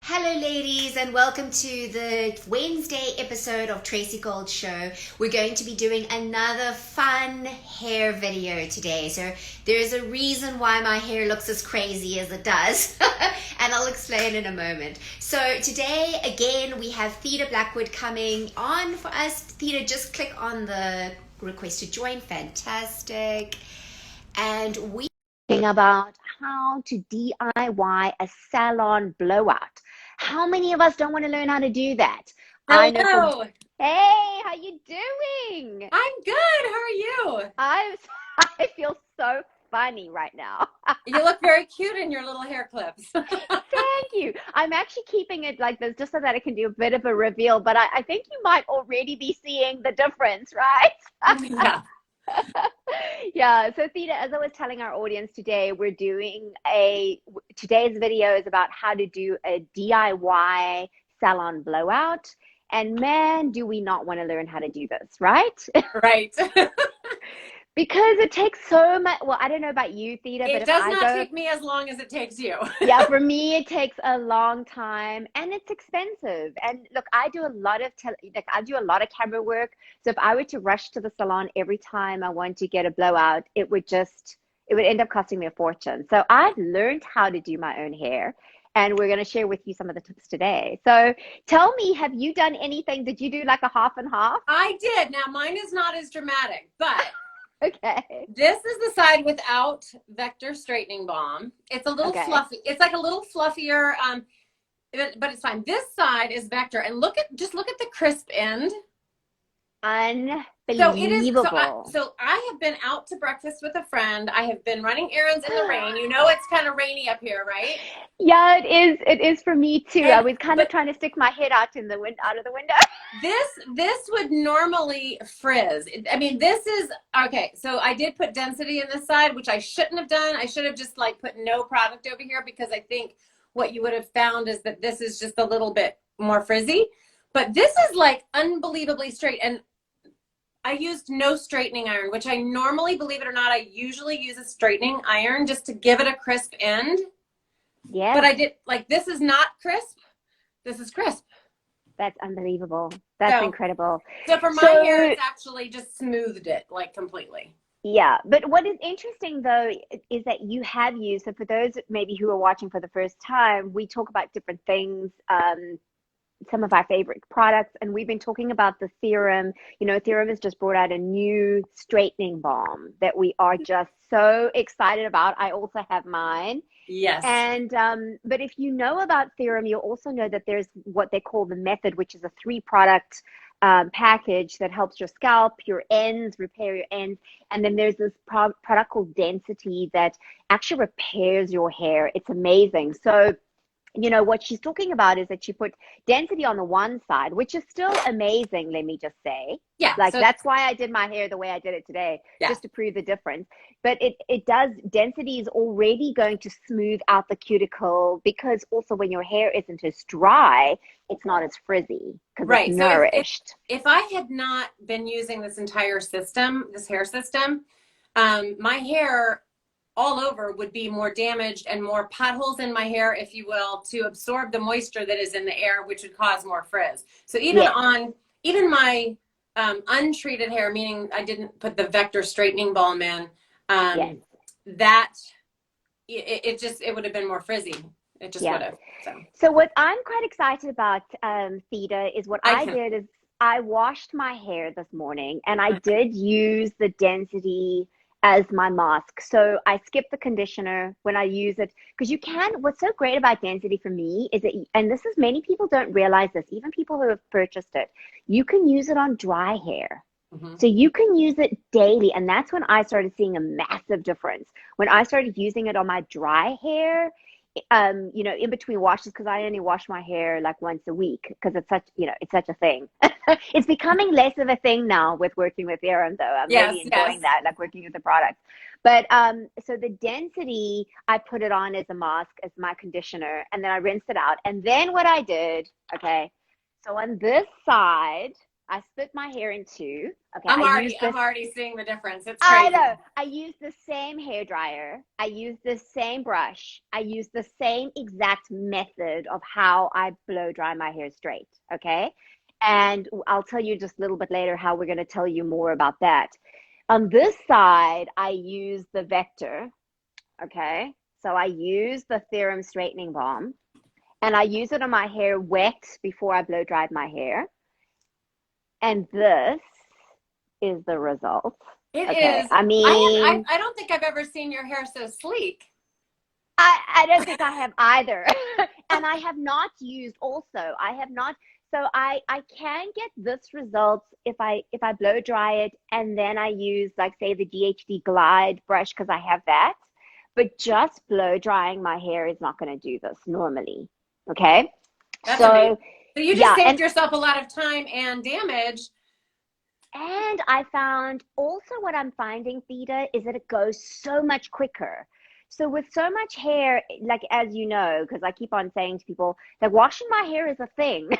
Hello, ladies, and welcome to the Wednesday episode of Tracy Gold Show. We're going to be doing another fun hair video today. So there's a reason why my hair looks as crazy as it does, and I'll explain in a moment. So today, again, we have Theda Blackwood coming on for us. Theda, just click on the request to join. Fantastic. And we talking about how to DIY a salon blowout. How many of us don't want to learn how to do that? I know from Hello. Hey, how you doing? I'm good. How are you? I I feel so funny right now. You look very cute in your little hair clips. Thank you. I'm actually keeping it like this just so that I can do a bit of a reveal, but I think you might already be seeing the difference, right? Yeah. Yeah, so Theda, as I was telling our audience today, today's video is about how to do a DIY salon blowout. And man, do we not want to learn how to do this, right? Right. Because it takes so much. Well, I don't know about you, Theda, but It if does I not go, take me as long as it takes you. yeah, for me, it takes a long time and it's expensive. And look, I do a lot of I do a lot of camera work. So if I were to rush to the salon every time I want to get a blowout, it would end up costing me a fortune. So I've learned how to do my own hair, and we're going to share with you some of the tips today. So tell me, have you done anything? Did you do like a half and half? I did. Now, mine is not as dramatic, but Okay. this is the side without Vector Straightening Balm. It's a little Okay. fluffy. It's like a little fluffier, but it's fine. This side is Vector, and just look at the crisp end. So it is. Unbelievable. So I have been out to breakfast with a friend. I have been running errands in the rain. You know, it's kind of rainy up here, right? Yeah, it is. It is for me too. I was kind of But trying to stick my head out out of the window. this would normally frizz. I mean, this is okay. So I did put density in this side, which I shouldn't have done. I should have just like put no product over here, because I think what you would have found is that this is just a little bit more frizzy. But this is like unbelievably straight. And I used no straightening iron, which I normally, believe it or not, I usually use a straightening iron just to give it a crisp end. Yeah. But I did, like, this is not crisp. This is crisp. That's unbelievable. That's So, incredible. so for my hair, it's actually just smoothed it like completely. Yeah, but what is interesting though is that you have used, so for those maybe who are watching for the first time, we talk about different things, some of our favorite products, and we've been talking about the Theorem. You know, Theorem has just brought out a new straightening balm that we are just so excited about. I also have mine. Yes. And but if you know about Theorem, you'll also know that there's what they call the method, which is a 3-product package that helps your scalp, your ends, repair your ends. And then there's this product called Density that actually repairs your hair. It's amazing. So you know, what she's talking about is that she put density on the one side, which is still amazing, let me just say. Yeah. Like, So that's why I did my hair the way I did it today, yeah. just to prove the difference. But density is already going to smooth out the cuticle, because also when your hair isn't as dry, it's not as frizzy because Right. it's So nourished. if I had not been using this entire system, this hair system, my hair all over would be more damaged and more potholes in my hair, if you will, to absorb the moisture that is in the air, which would cause more frizz. So even my untreated hair, meaning I didn't put the Vector straightening balm in, Yes. that it would have been more frizzy. It just would have. So what I'm quite excited about, Theda, is what I did is I washed my hair this morning, and I did use the Density as my mask. So I skip the conditioner when I use it, because what's so great about Density for me is that, and this is, many people don't realize this, even people who have purchased it, you can use it on dry hair. So you can use it daily. And that's when I started seeing a massive difference. When I started using it on my dry hair, you know, in between washes, because I only wash my hair like once a week, because it's such a thing. It's becoming less of a thing now with working with Theorem, though. I'm really enjoying that, like working with the product. But so the Density, I put it on as a mask, as my conditioner, and then I rinsed it out. And then what I did, okay, so on this side, I split my hair in two. Okay, I'm already seeing the difference. It's I crazy. know. I use the same hair dryer. I use the same brush. I use the same exact method of how I blow dry my hair straight. Okay. And I'll tell you just a little bit later how we're going to tell you more about that. On this side, I use the Vector. Okay. So I use the Theorem straightening balm and I use it on my hair wet before I blow dried my hair. And this is the result. It Okay. is. I mean, I don't think I've ever seen your hair so sleek. I don't think I have either. And I have not used also. I have not. So I can get this result if I blow dry it and then I use like say the GHD Glide brush because I have that. But just blow drying my hair is not going to do this normally. Okay. That's amazing. So So you just saved yourself a lot of time and damage. And I found also what I'm finding, Theta, is that it goes so much quicker. So with so much hair, like as you know, because I keep on saying to people that washing my hair is a thing.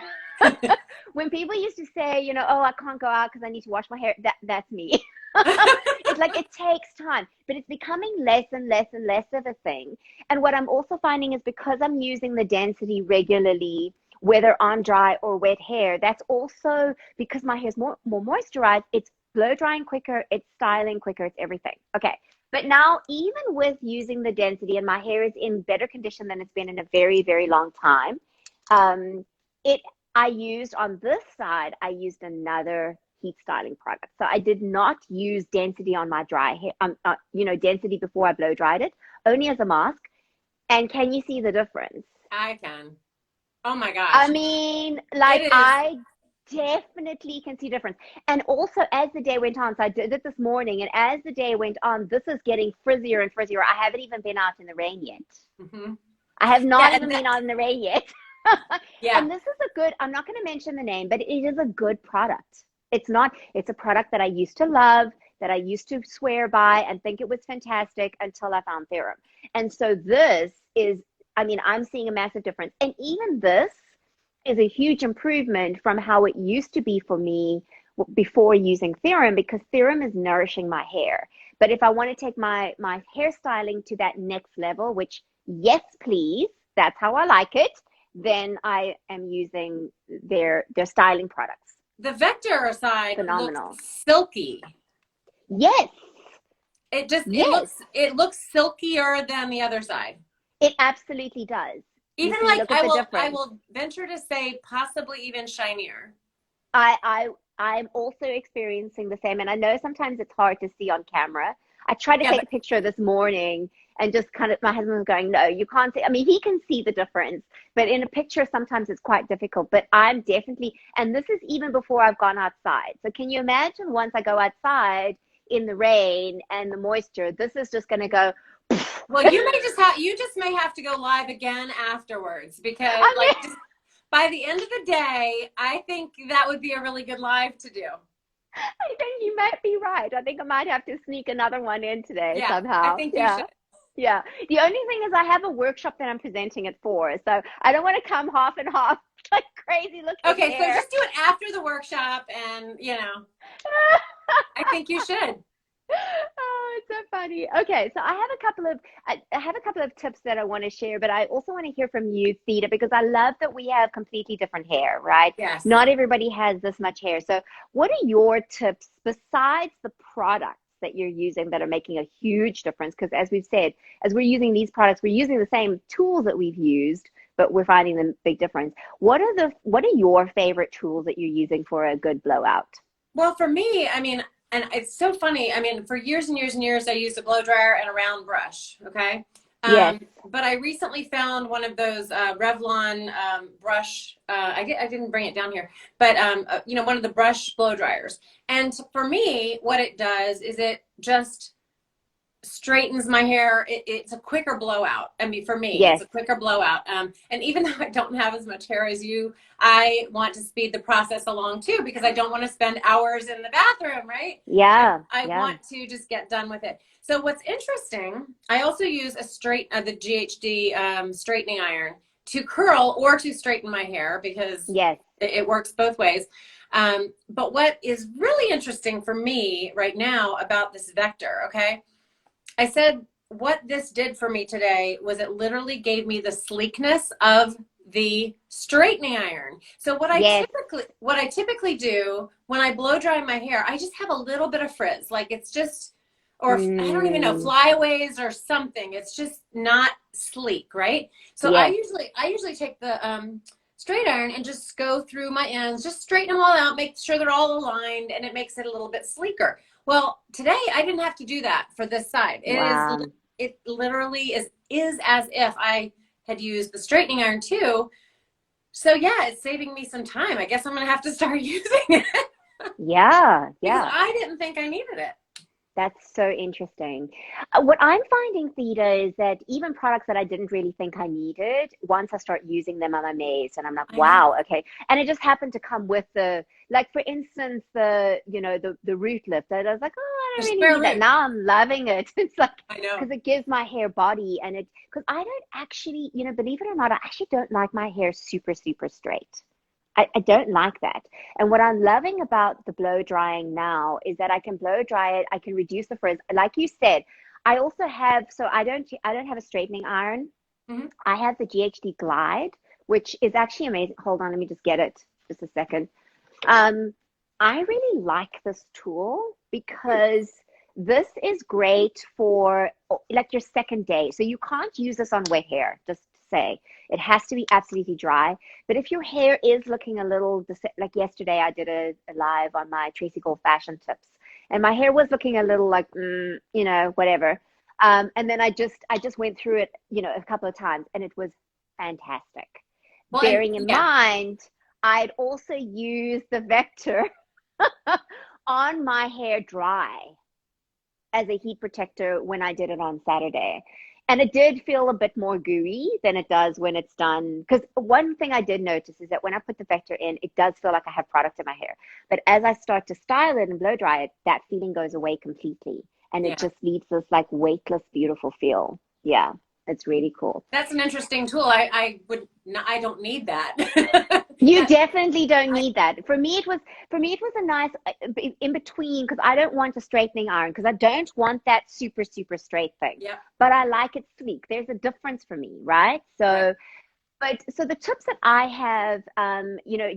When people used to say, you know, oh, I can't go out because I need to wash my hair, that's me. It's like it takes time, but it's becoming less and less and less of a thing. And what I'm also finding is because I'm using the density regularly, whether on dry or wet hair, that's also because my hair's more moisturized. It's blow drying quicker, it's styling quicker, it's everything. Okay. But now, even with using the density, and my hair is in better condition than it's been in a very, very long time, I used on this side, I used another heat styling product. So I did not use density on my dry hair, density before I blow dried it, only as a mask. And can you see the difference? I can. Oh my gosh. I mean, like I definitely can see difference. And also as the day went on, so I did it this morning, and as the day went on, this is getting frizzier and frizzier. I haven't even been out in the rain yet. Mm-hmm. I have not even been out in the rain yet. Yeah. And this is a good, I'm not going to mention the name, but it is a good product. It's a product that I used to love, that I used to swear by and think it was fantastic until I found Theorem. And so this is, I mean, I'm seeing a massive difference. And even this is a huge improvement from how it used to be for me before using Theorem, because Theorem is nourishing my hair. But if I want to take my hairstyling to that next level, which yes, please, that's how I like it, then I am using their styling products. The Vector side Phenomenal. looks silky. Yes. It looks silkier than the other side. It absolutely does. Even like I will venture to say possibly even shinier. I'm also experiencing the same, and I know sometimes it's hard to see on camera. I tried to take a picture this morning and just kind of, my husband was going, no, you can't see. I mean, he can see the difference, but in a picture, sometimes it's quite difficult. But I'm definitely, and this is even before I've gone outside. So can you imagine once I go outside in the rain and the moisture, this is just going to go. Well, you just may have to go live again afterwards, because by the end of the day, I think that would be a really good live to do. I think you might be right. I think I might have to sneak another one in today somehow. I think you should. Yeah. The only thing is I have a workshop that I'm presenting it for, so I don't want to come half and half like crazy looking. Okay, hair. so just do it after the workshop, and I think you should. Oh, it's so funny. Okay, so I have a couple of tips that I want to share, but I also want to hear from you, Theta, because I love that we have completely different hair, right? Yes. Not everybody has this much hair. So what are your tips besides the products that you're using that are making a huge difference? Because as we've said, as we're using these products, we're using the same tools that we've used, but we're finding the big difference. What are your favorite tools that you're using for a good blowout? Well, for me, I mean, and it's so funny. I mean, for years and years and years, I used a blow dryer and a round brush. Okay. Yes. But I recently found one of those Revlon brush. I didn't bring it down here, but one of the brush blow dryers. And for me, what it does is it just straightens my hair. It's a quicker blowout. I mean, for me, yes. It's a quicker blowout. And even though I don't have as much hair as you, I want to speed the process along too, because I don't want to spend hours in the bathroom, right? Yeah. I want to just get done with it. So what's interesting, I also use the GHD straightening iron to curl or to straighten my hair, because It works both ways. But what is really interesting for me right now about this Vector, okay? I said what this did for me today was it literally gave me the sleekness of the straightening iron. So Yes. what I typically do when I blow dry my hair, I just have a little bit of frizz. Like it's just, or I don't even know, flyaways or something. It's just not sleek, right? So Yes. I usually take the straight iron and just go through my ends, just straighten them all out, make sure they're all aligned, and it makes it a little bit sleeker. Well, today I didn't have to do that for this side. Wow. It literally is as if I had used the straightening iron too. So yeah, it's saving me some time. I guess I'm gonna have to start using it. Yeah. Because Yeah. I didn't think I needed it. That's so interesting. What I'm finding, Theta, is that even products that I didn't really think I needed, once I start using them, I'm amazed, and I'm like, I know. wow, okay. And it just happened to come with like for instance, the root lift. I was like, oh, I The don't really spare need that. root. Now I'm loving it. It's like I know. because it gives my hair body, and because I don't actually, believe it or not, I actually don't like my hair super, super straight. I don't like that. And what I'm loving about the blow drying now is that I can blow dry it. I can reduce the frizz. Like you said, I also have, so I don't have a straightening iron. Mm-hmm. I have the GHD Glide, which is actually amazing. Hold on, let me just get it. Just a second. Um, I really like this tool because this is great for like your second day. So you can't use this on wet hair, just to say. It has to be absolutely dry. But if your hair is looking a little, like yesterday, I did a live on my Tracy Gold fashion tips, and my hair was looking a little like, whatever. And then I just went through it, a couple of times, and it was fantastic. Well, and Bearing in yeah. mind, I'd also used the Vector on my hair dry as a heat protector when I did it on Saturday. And it did feel a bit more gooey than it does when it's done. Because one thing I did notice is that when I put the Vector in, it does feel like I have product in my hair. But as I start to style it and blow dry it, that feeling goes away completely. And it Yeah. just leaves this like weightless, beautiful feel. Yeah, it's really cool. That's an interesting tool. I don't need that. You That definitely don't I need that. For me it was a nice in between because I don't want a straightening iron because I don't want that super super straight thing. Yep. But I like it sleek. There's a difference for me, right? Right. So the tips that I have,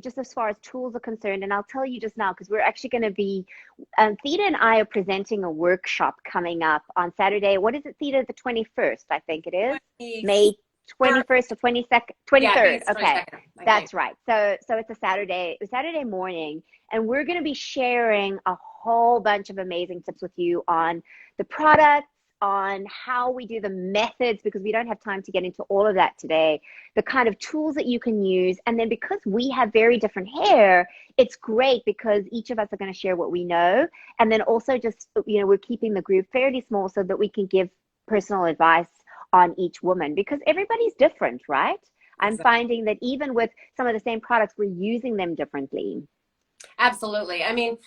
just as far as tools are concerned, and I'll tell you just now because we're actually going to be, Theta and I are presenting a workshop coming up on Saturday. What is it, Theta? The 21st, I think it is. 21st. May 21st or 22nd, Yeah, I think 23rd. it's Okay, 22nd, I think. that's right. So it's a Saturday morning, and we're going to be sharing a whole bunch of amazing tips with you on the products, on how we do the methods, because we don't have time to get into all of that today, the kind of tools that you can use. And then because we have very different hair, it's great because each of us are going to share what we know. And then also just, we're keeping the group fairly small so that we can give personal advice on each woman because everybody's different, right? I'm Exactly. finding that even with some of the same products, we're using them differently. Absolutely. I mean,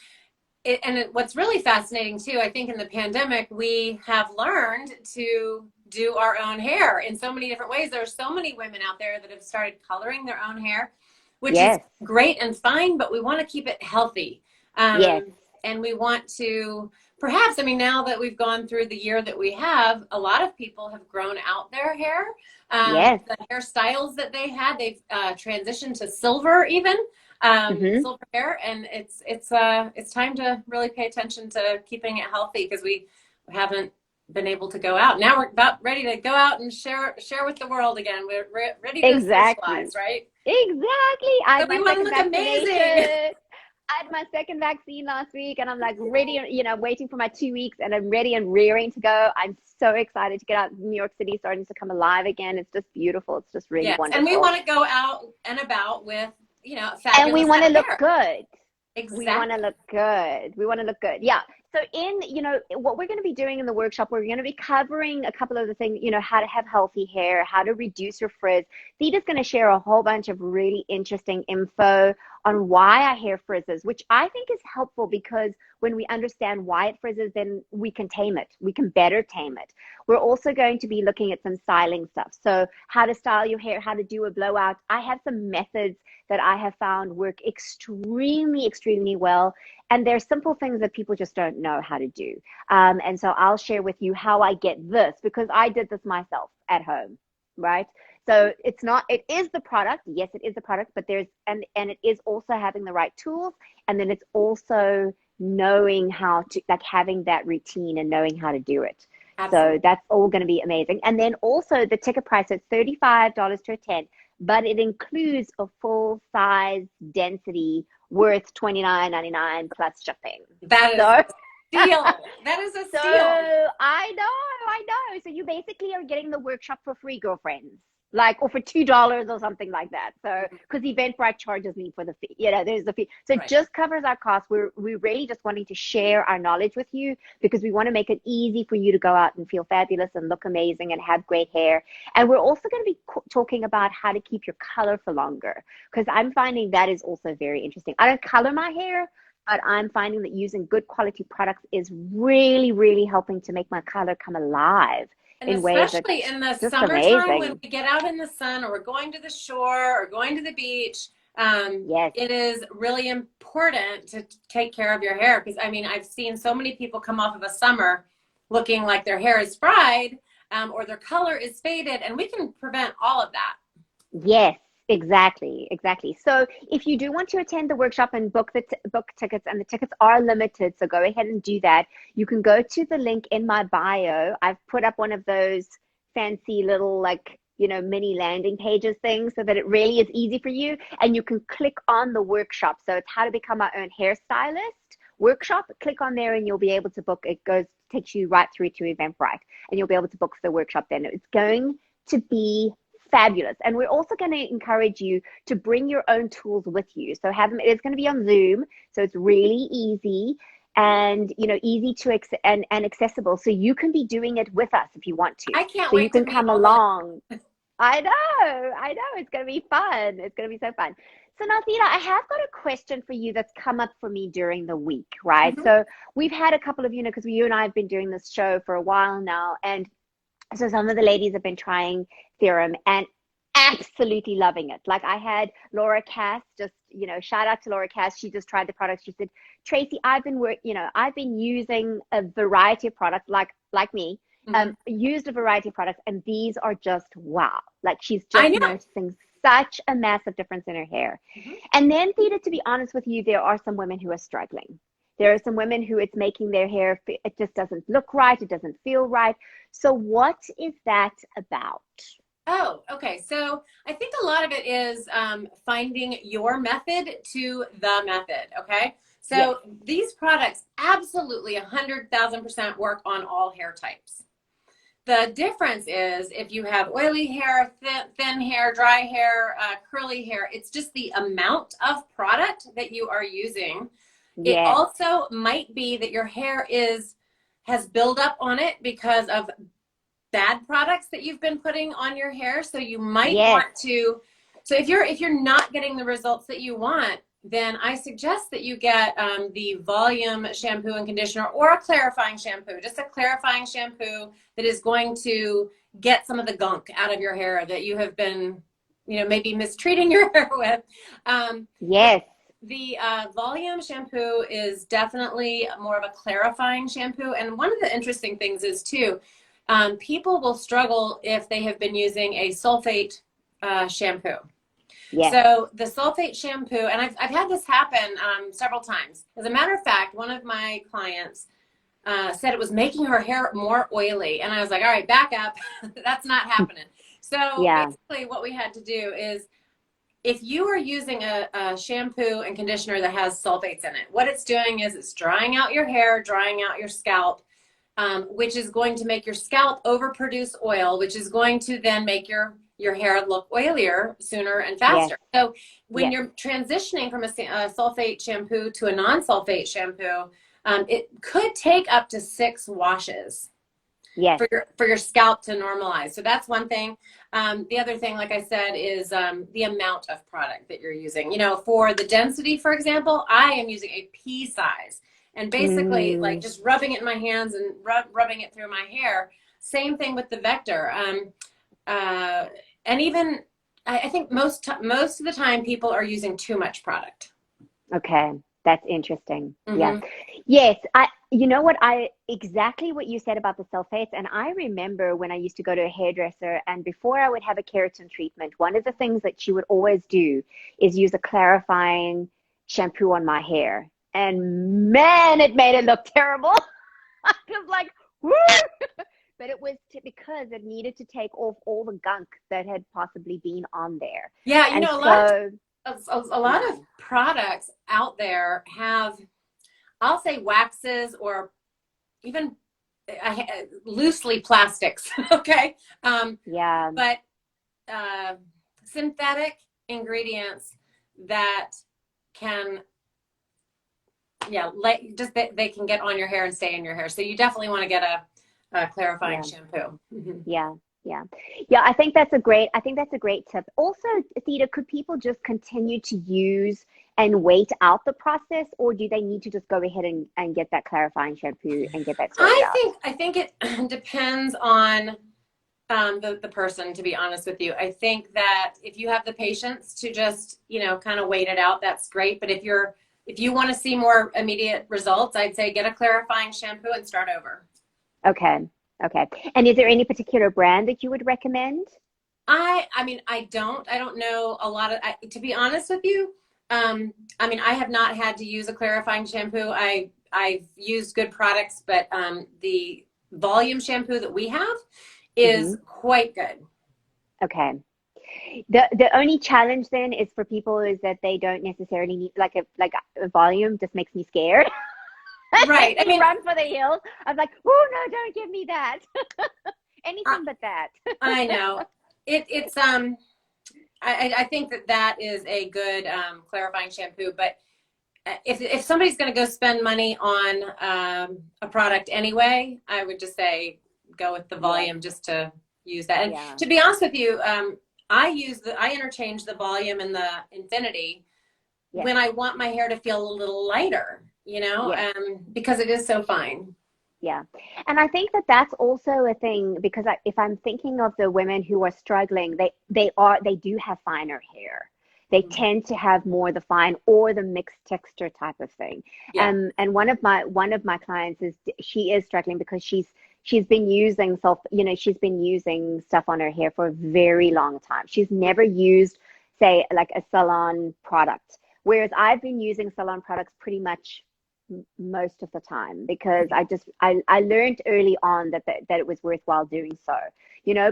what's really fascinating too, I think in the pandemic, we have learned to do our own hair in so many different ways. There are so many women out there that have started coloring their own hair, which is Yes, great and fine, but we want to keep it healthy. yes, And we want to perhaps, I mean, now that we've gone through the year that we have, a lot of people have grown out their hair. yes. The hairstyles that they had, they've transitioned to silver even. Hmm. Silver hair, and it's time to really pay attention to keeping it healthy because we haven't been able to go out. Now we're about ready to go out and share with the world again. We're ready to Exactly. socialize, right? Exactly. I So had we my want to second look vaccination. amazing. I had my second vaccine last week and I'm like ready, waiting for my 2 weeks and I'm ready and rearing to go. I'm so excited to get out. New York City starting to come alive again. It's just beautiful. It's just really Yes, and we wonderful. want to go out and about with a And we fabulous want head to of look hair. good. We want to Exactly. look good. We want to look good. Yeah. So what we're going to be doing in the workshop, we're going to be covering a couple of the things, how to have healthy hair, how to reduce your frizz. Theta's going to share a whole bunch of really interesting info on why our hair frizzes, which I think is helpful because when we understand why it frizzes, then we can tame it. We can better tame it. We're also going to be looking at some styling stuff. So how to style your hair, how to do a blowout. I have some methods that I have found work extremely, extremely well. And they're simple things that people just don't know how to do. And so I'll share with you how I get this, because I did this myself at home, right? So it's not, it is the product. Yes, it is the product, but there's, and it is also having the right tools. And then it's also knowing how to, like, having that routine and knowing how to do it. Absolutely. So that's all going to be amazing. And then also the ticket price, so it's $35 to attend, but it includes a full size density worth $29.99 plus shipping. That is a steal. That is a So steal. I know. So you basically are getting the workshop for free, girlfriends. Like, or for $2 or something like that. So, because Eventbrite charges me for the fee, there's the fee. So it just covers our costs. We're really just wanting to share our knowledge with you, because we want to make it easy for you to go out and feel fabulous and look amazing and have great hair. And we're also going to be talking about how to keep your color for longer, because I'm finding that is also very interesting. I don't color my hair, but I'm finding that using good quality products is really, really helping to make my color come alive. And in ways especially in the just summertime amazing. when we get out in the sun, or we're going to the shore or going to the beach, Yes. it is really important to take care of your hair. Because I mean, I've seen so many people come off of a summer looking like their hair is fried, or their color is faded, and we can prevent all of that. Yes, exactly. So if you do want to attend the workshop and book book tickets, and the tickets are limited, so go ahead and do that. You can go to the link in my bio. I've put up one of those fancy little, like, mini landing pages things, so that it really is easy for you, and you can click on the workshop. So it's how to become our own hairstylist workshop. Click on there and you'll be able to book. It takes you right through to Eventbrite, and you'll be able to book the workshop then. It's going to be fabulous. And we're also going to encourage you to bring your own tools with you. So it's going to be on Zoom. So it's really easy and, easy to and accessible. So you can be doing it with us if you want to. I can't so wait you can to come along. I know. It's going to be fun. It's going to be so fun. So now, Theda, I have got a question for you that's come up for me during the week, right? Mm-hmm. So we've had a couple of, because you and I have been doing this show for a while now, and so some of the ladies have been trying serum and absolutely loving it. Like, I had Laura Cass, just, shout out to Laura Cass. She just tried the product. She said, Tracy, I've been using a variety of products like me, used a variety of products, and these are just wow. Like, she's just noticing such a massive difference in her hair. Mm-hmm. And then, Theda, to be honest with you, there are some women who are struggling. There are some women who it's making their hair, it just doesn't look right. It doesn't feel right. So what is that about? Oh, okay. So I think a lot of it is finding your method to the method. Okay. So these products absolutely 100,000% work on all hair types. The difference is if you have oily hair, thin hair, dry hair, curly hair, it's just the amount of product that you are using. It also might be that your hair has buildup on it because of bad products that you've been putting on your hair. So you might want to, so if you're not getting the results that you want, then I suggest that you get the volume shampoo and conditioner, or a clarifying shampoo, just a clarifying shampoo that is going to get some of the gunk out of your hair that you have been, maybe mistreating your hair with. The volume shampoo is definitely more of a clarifying shampoo. And one of the interesting things is too, people will struggle if they have been using a sulfate shampoo. So the sulfate shampoo, and I've had this happen several times. As a matter of fact, one of my clients said it was making her hair more oily. And I was like, all right, back up. That's not happening. So basically what we had to do is, if you are using a shampoo and conditioner that has sulfates in it, what it's doing is it's drying out your hair, drying out your scalp, which is going to make your scalp overproduce oil, which is going to then make your hair look oilier sooner and faster. So when you're transitioning from a sulfate shampoo to a non-sulfate shampoo, it could take up to 6 washes for your scalp to normalize. So that's one thing. The other thing, like I said, is the amount of product that you're using. For the density, for example, I am using a pea size. and basically like just rubbing it in my hands and rubbing it through my hair. Same thing with the Vector. And even I think most of the time people are using too much product. Okay, that's interesting. Yeah. Yes, you know what, exactly what you said about the sulfates. And I remember when I used to go to a hairdresser, and before I would have a keratin treatment, one of the things that she would always do is use a clarifying shampoo on my hair. And man, it made it look terrible. I was like, woo! But it was because it needed to take off all the gunk that had possibly been on there. Yeah, you and know, a lot of products out there have, I'll say, waxes or even loosely plastics. Okay. Yeah. But synthetic ingredients that can, they can get on your hair and stay in your hair. So you definitely want to get a clarifying shampoo. Yeah. Yeah, I think that's a great tip. Also, Theta, could people just continue to use and wait out the process, or do they need to just go ahead and get that clarifying shampoo and get that sorted out? I think it depends on the person, to be honest with you. I think that if you have the patience to just, kind of wait it out, that's great. But if you want to see more immediate results, I'd say get a clarifying shampoo and start over. Okay. And is there any particular brand that you would recommend? I don't know a lot of, to be honest with you. I have not had to use a clarifying shampoo. I've used good products, but the volume shampoo that we have is quite good. Okay. The only challenge then is for people is that they don't necessarily need like a volume. Just makes me scared. Right. I mean, run for the hills. I'm like, oh no, don't give me that. Anything but that. I know. I think that is a good clarifying shampoo. But if somebody's going to go spend money on a product anyway, I would just say go with the volume just to use that. And to be honest with you, I interchange the volume and the Infinity when I want my hair to feel a little lighter, because it is so fine. Yeah. And I think that that's also a thing, because if I'm thinking of the women who are struggling, they do have finer hair. They tend to have more the fine or the mixed texture type of thing. Yeah. And one of my clients she is struggling because she's been using stuff on her hair for a very long time. She's never used, say, like a salon product. Whereas I've been using salon products pretty much most of the time, because I learned early on that it was worthwhile doing so,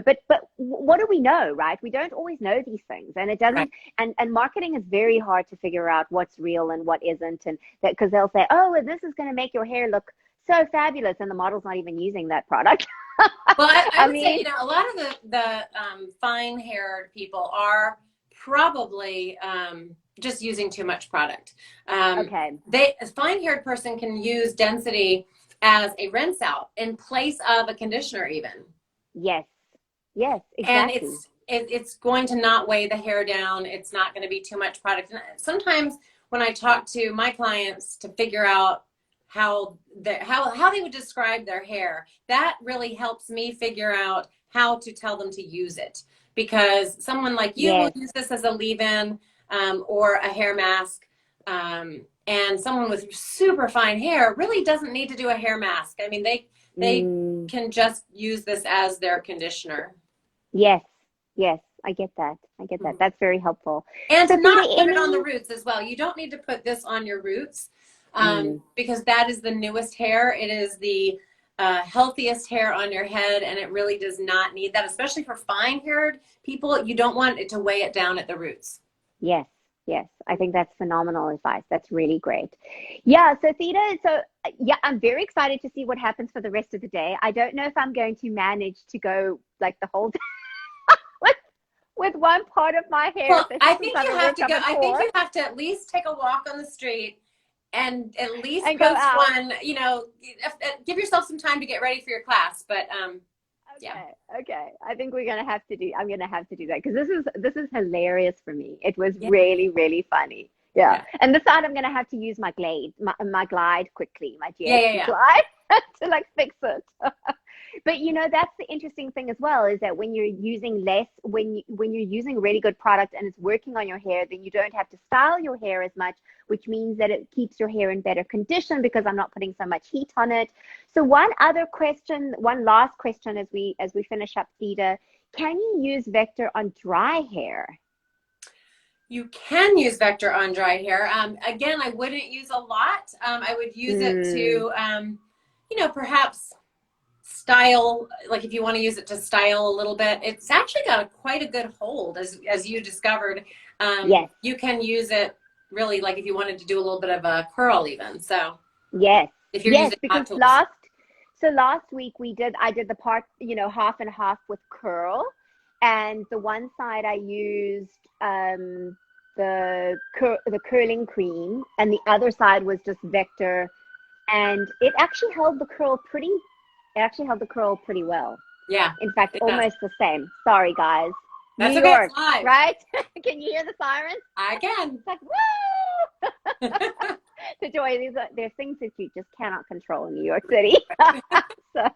but what do we know, right? We don't always know these things, and it doesn't, and marketing is very hard to figure out what's real and what isn't, and that, because they'll say, oh, well, this is going to make your hair look so fabulous, and the model's not even using that product. Well, I would say, a lot of the fine-haired people are probably just using too much product. A fine-haired person can use density as a rinse out in place of a conditioner even. Yes, exactly. And it's going to not weigh the hair down. It's not going to be too much product. And sometimes when I talk to my clients to figure out how they would describe their hair, that really helps me figure out how to tell them to use it. Because someone like you will use this as a leave-in or a hair mask, and someone with super fine hair really doesn't need to do a hair mask. I mean, they can just use this as their conditioner. Yes, I get that. That's very helpful. And to not put it on the roots as well. You don't need to put this on your roots because that is the newest hair. It is the healthiest hair on your head, and it really does not need that, especially for fine-haired people. You don't want it to weigh it down at the roots. Yes. I think that's phenomenal advice. That's really great. Yeah. So Theta, I'm very excited to see what happens for the rest of the day. I don't know if I'm going to manage to go like the whole day with one part of my hair. Well, I think you have to go. I think you have to at least take a walk on the street and at least post one, give yourself some time to get ready for your class. But Okay. I think I'm gonna have to do that, because this is hilarious for me. It was really, really funny. Yeah. Yeah. And this side I'm gonna have to use my glide quickly, my GHD Yeah. glide to like fix it. But you know, that's the interesting thing as well, is that when you're using less, when you're using really good product and it's working on your hair, then you don't have to style your hair as much, which means that it keeps your hair in better condition because I'm not putting so much heat on it. So one last question as we finish up, Theda, can you use Vector on dry hair? You can use Vector on dry hair. Again, I wouldn't use a lot. I would use it to, you know, perhaps style, like if you want to use it to style a little bit. It's actually got quite a good hold, as you discovered. Yes. You can use it really, like if you wanted to do a little bit of a curl even. So yes, if you're yes, using hot because tools. last week I did the part, you know, half and half with curl, and the one side I used the curling cream, and the other side was just Vector, and it actually held the curl pretty well. Yeah, In fact, it does. almost the same. Sorry, guys. That's New okay. York, It's live. right? Can you hear the sirens? I can. It's like, woo! The joy, there's things that you just cannot control in New York City. So,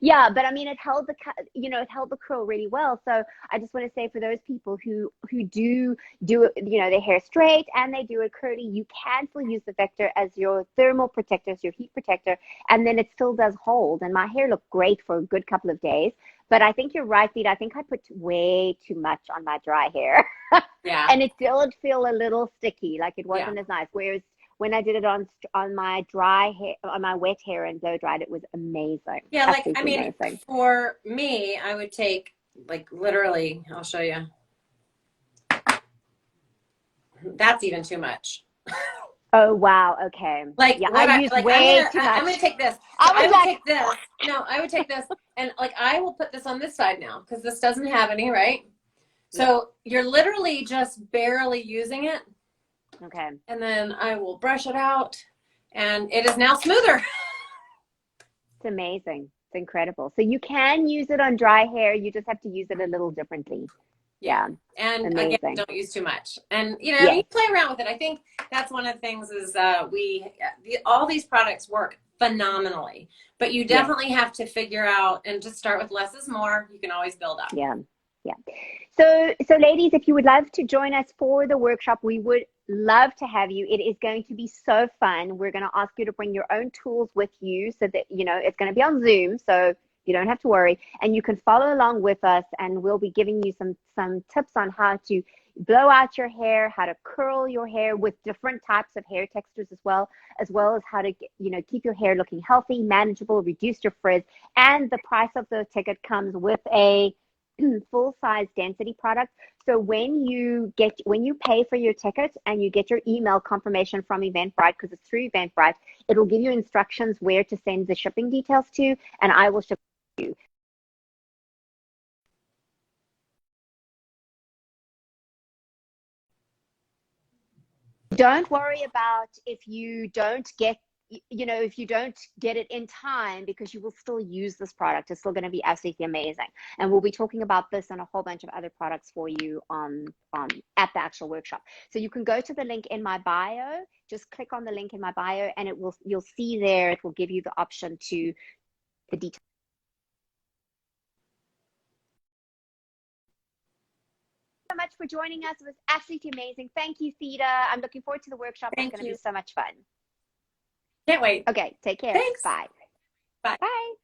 yeah, but I mean, it held the curl really well. So I just want to say, for those people who do you know, their hair straight and they do it curly, you can still use the Vector as your thermal protector, as your heat protector, and then it still does hold. And my hair looked great for a good couple of days. But I think you're right, Vita. I think I put way too much on my dry hair. Yeah. And it did feel a little sticky, like it wasn't as nice. Whereas when I did it on my dry hair, on my wet hair and blow dried, it was amazing. Yeah, like, I Absolutely mean, amazing. for me, I would take, like, literally, I'll show you. That's even too much. Oh, wow. Okay. Like, Yeah, what I used like, way too I'm much. gonna take this. So I was like, take this. No, I would take this, and like, I will put this on this side now because this doesn't have any, right? So you're literally just barely using it. okay. And then I will brush it out, and it is now smoother. It's amazing. It's incredible. So you can use it on dry hair. You just have to use it a little differently. Yeah. And amazing. Again, don't use too much. And you know, you play around with it. I think that's one of the things is all these products work phenomenally, but you definitely have to figure out and just start with less is more. You can always build up. Yeah. So ladies, if you would love to join us for the workshop, we would love to have you. It is going to be so fun. We're going to ask you to bring your own tools with you so that, you know, it's going to be on Zoom. So you don't have to worry, and you can follow along with us, and we'll be giving you some tips on how to blow out your hair, how to curl your hair with different types of hair textures as well as how to, you know, keep your hair looking healthy, manageable, reduce your frizz. And the price of the ticket comes with a full-size density product. So when you pay for your ticket and you get your email confirmation from Eventbrite, because it's through Eventbrite, it'll give you instructions where to send the shipping details to, and I will ship you. Don't worry about if you don't get it in time, because you will still use this product. It's still going to be absolutely amazing. And we'll be talking about this and a whole bunch of other products for you at the actual workshop. So you can go to the link in my bio, just click on the link in my bio, and you'll see there, it will give you the option to the details. So much for joining us. It was absolutely amazing. Thank you, Theda. I'm looking forward to the workshop. It's going to be so much fun. Can't wait. Okay, take care. Thanks. Bye. Bye. Bye.